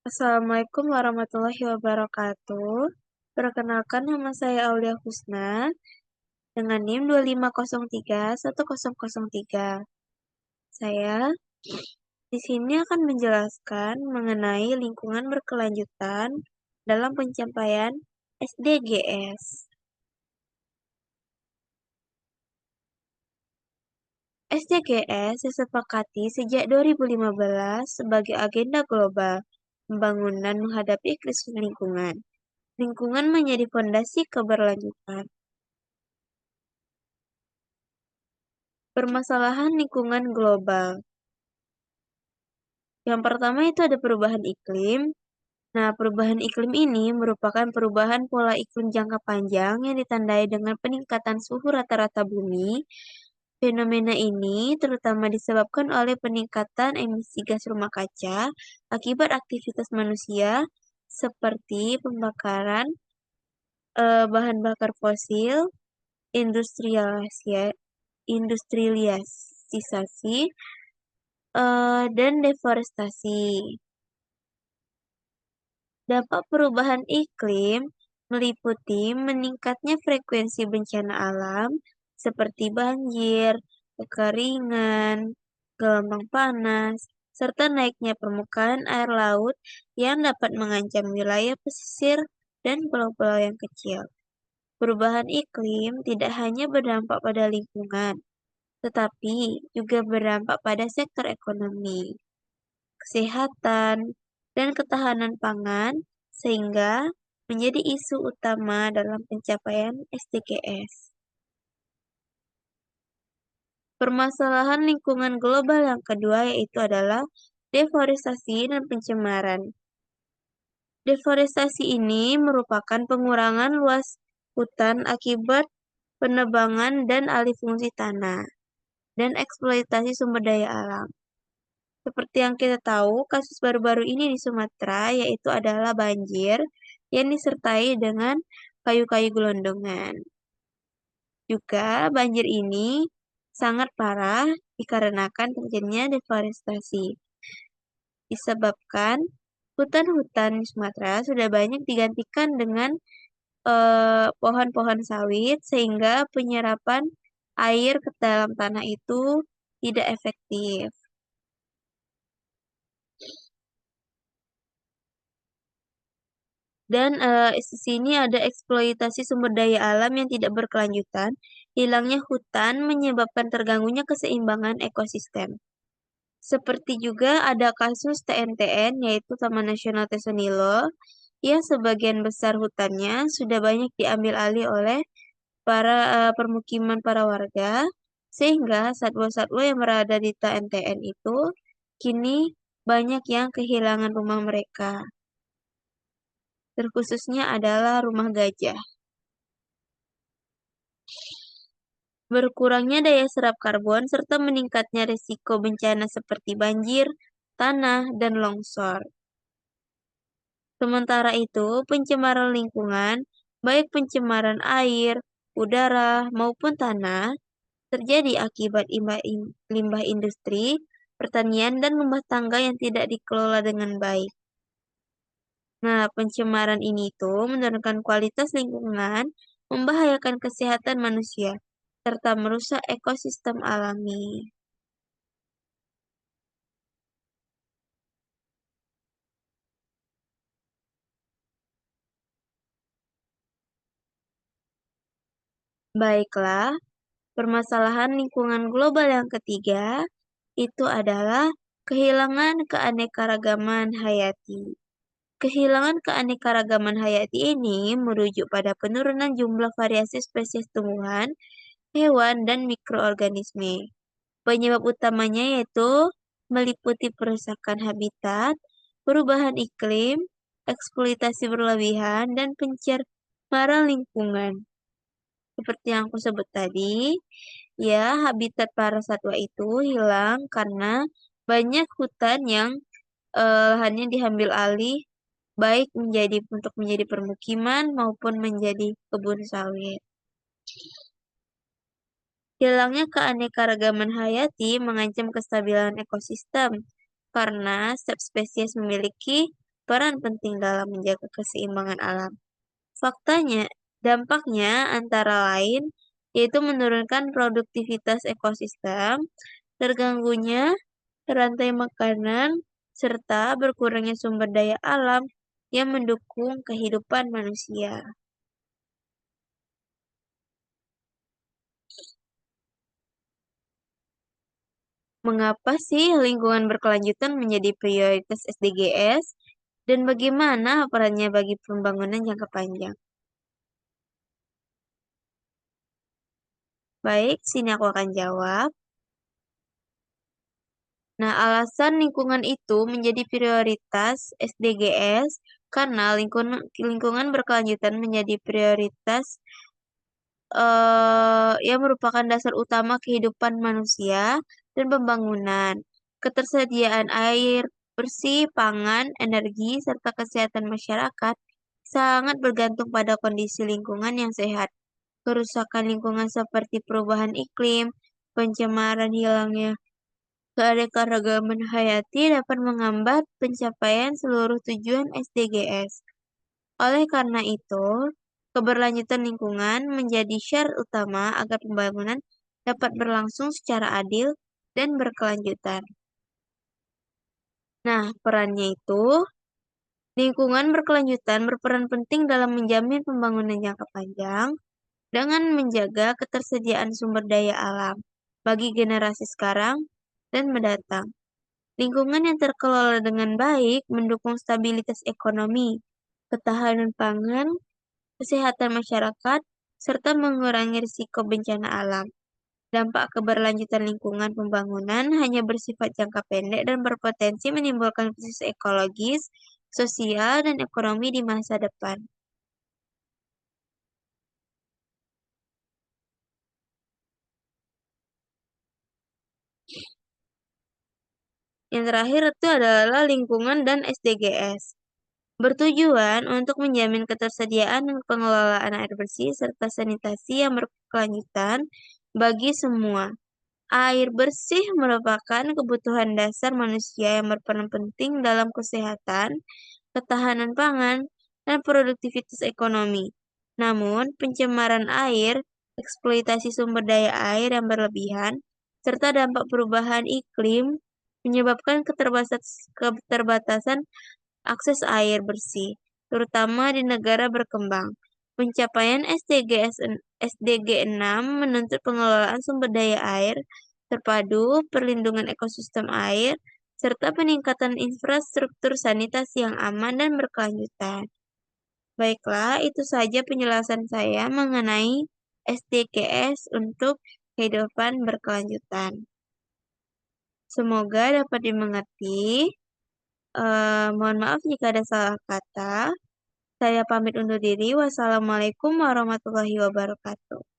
Assalamualaikum warahmatullahi wabarakatuh. Perkenalkan nama saya Aulia Husna dengan NIM 25031003. Saya di sini akan menjelaskan mengenai lingkungan berkelanjutan dalam pencapaian SDGs. SDGs disepakati sejak 2015 sebagai agenda global pembangunan menghadapi krisis lingkungan. Lingkungan menjadi fondasi keberlanjutan. Permasalahan lingkungan global. Yang pertama itu ada perubahan iklim. Nah, perubahan iklim ini merupakan perubahan pola iklim jangka panjang yang ditandai dengan peningkatan suhu rata-rata bumi. Fenomena ini terutama disebabkan oleh peningkatan emisi gas rumah kaca akibat aktivitas manusia seperti pembakaran bahan bakar fosil, industrialisasi, dan deforestasi. Dampak perubahan iklim meliputi meningkatnya frekuensi bencana alam seperti banjir, kekeringan, gelombang panas, serta naiknya permukaan air laut yang dapat mengancam wilayah pesisir dan pulau-pulau yang kecil. Perubahan iklim tidak hanya berdampak pada lingkungan, tetapi juga berdampak pada sektor ekonomi, kesehatan, dan ketahanan pangan, sehingga menjadi isu utama dalam pencapaian SDGs. Permasalahan lingkungan global yang kedua yaitu adalah deforestasi dan pencemaran. Deforestasi ini merupakan pengurangan luas hutan akibat penebangan dan alih fungsi tanah, dan eksploitasi sumber daya alam. Seperti yang kita tahu, kasus baru-baru ini di Sumatera yaitu adalah banjir yang disertai dengan kayu-kayu gelondongan. Juga banjir ini sangat parah dikarenakan terjadinya deforestasi. Disebabkan hutan-hutan di Sumatera sudah banyak digantikan dengan pohon-pohon sawit sehingga penyerapan air ke dalam tanah itu tidak efektif. Dan di sini ada eksploitasi sumber daya alam yang tidak berkelanjutan. Hilangnya hutan menyebabkan terganggunya keseimbangan ekosistem. Seperti juga ada kasus TNTN yaitu Taman Nasional Tesonilo yang sebagian besar hutannya sudah banyak diambil alih oleh para permukiman para warga sehingga satwa-satwa yang berada di TNTN itu kini banyak yang kehilangan rumah mereka. Terkhususnya adalah rumah gajah. Berkurangnya daya serap karbon serta meningkatnya risiko bencana seperti banjir, tanah, dan longsor. Sementara itu, pencemaran lingkungan, baik pencemaran air, udara, maupun tanah, terjadi akibat limbah industri, pertanian, dan rumah tangga yang tidak dikelola dengan baik. Nah, pencemaran ini tuh menurunkan kualitas lingkungan, membahayakan kesehatan manusia, serta merusak ekosistem alami. Baiklah, permasalahan lingkungan global yang ketiga itu adalah kehilangan keanekaragaman hayati. Kehilangan keanekaragaman hayati ini merujuk pada penurunan jumlah variasi spesies tumbuhan, hewan, dan mikroorganisme. Penyebab utamanya yaitu meliputi perusakan habitat, perubahan iklim, eksploitasi berlebihan, dan pencemaran lingkungan. Seperti yang aku sebut tadi, ya habitat para satwa itu hilang karena banyak hutan yang lahannya diambil alih baik untuk menjadi permukiman maupun menjadi kebun sawit. Hilangnya keanekaragaman hayati mengancam kestabilan ekosistem karena setiap spesies memiliki berperan penting dalam menjaga keseimbangan alam. Faktanya, dampaknya antara lain yaitu menurunkan produktivitas ekosistem, terganggunya rantai makanan, serta berkurangnya sumber daya alam yang mendukung kehidupan manusia. Mengapa sih lingkungan berkelanjutan menjadi prioritas SDGs dan bagaimana perannya bagi pembangunan jangka panjang? Baik, sini aku akan jawab. Nah, alasan lingkungan itu menjadi prioritas SDGs karena lingkungan berkelanjutan menjadi prioritas yang merupakan dasar utama kehidupan manusia dan pembangunan. Ketersediaan air bersih, pangan, energi, serta kesehatan masyarakat sangat bergantung pada kondisi lingkungan yang sehat. Kerusakan lingkungan seperti perubahan iklim, pencemaran, hilangnya keanekaragaman hayati dapat menghambat pencapaian seluruh tujuan SDGs. Oleh karena itu, keberlanjutan lingkungan menjadi syarat utama agar pembangunan dapat berlangsung secara adil dan berkelanjutan. Nah, perannya itu, lingkungan berkelanjutan berperan penting dalam menjamin pembangunan jangka panjang dengan menjaga ketersediaan sumber daya alam bagi generasi sekarang dan mendatang. Lingkungan yang terkelola dengan baik mendukung stabilitas ekonomi, ketahanan pangan, kesehatan masyarakat, serta mengurangi risiko bencana alam. Dampak keberlanjutan lingkungan pembangunan hanya bersifat jangka pendek dan berpotensi menimbulkan krisis ekologis, sosial, dan ekonomi di masa depan. Yang terakhir itu adalah lingkungan dan SDGs. Bertujuan untuk menjamin ketersediaan dan pengelolaan air bersih serta sanitasi yang berkelanjutan bagi semua. Air bersih merupakan kebutuhan dasar manusia yang berperan penting dalam kesehatan, ketahanan pangan, dan produktivitas ekonomi. Namun, pencemaran air, eksploitasi sumber daya air yang berlebihan, serta dampak perubahan iklim menyebabkan keterbatasan akses air bersih, terutama di negara berkembang. Pencapaian SDG 6 menuntut pengelolaan sumber daya air terpadu, perlindungan ekosistem air, serta peningkatan infrastruktur sanitasi yang aman dan berkelanjutan. Baiklah, itu saja penjelasan saya mengenai SDGs untuk kehidupan berkelanjutan. Semoga dapat dimengerti. Mohon maaf jika ada salah kata. Saya pamit undur diri. Wassalamualaikum warahmatullahi wabarakatuh.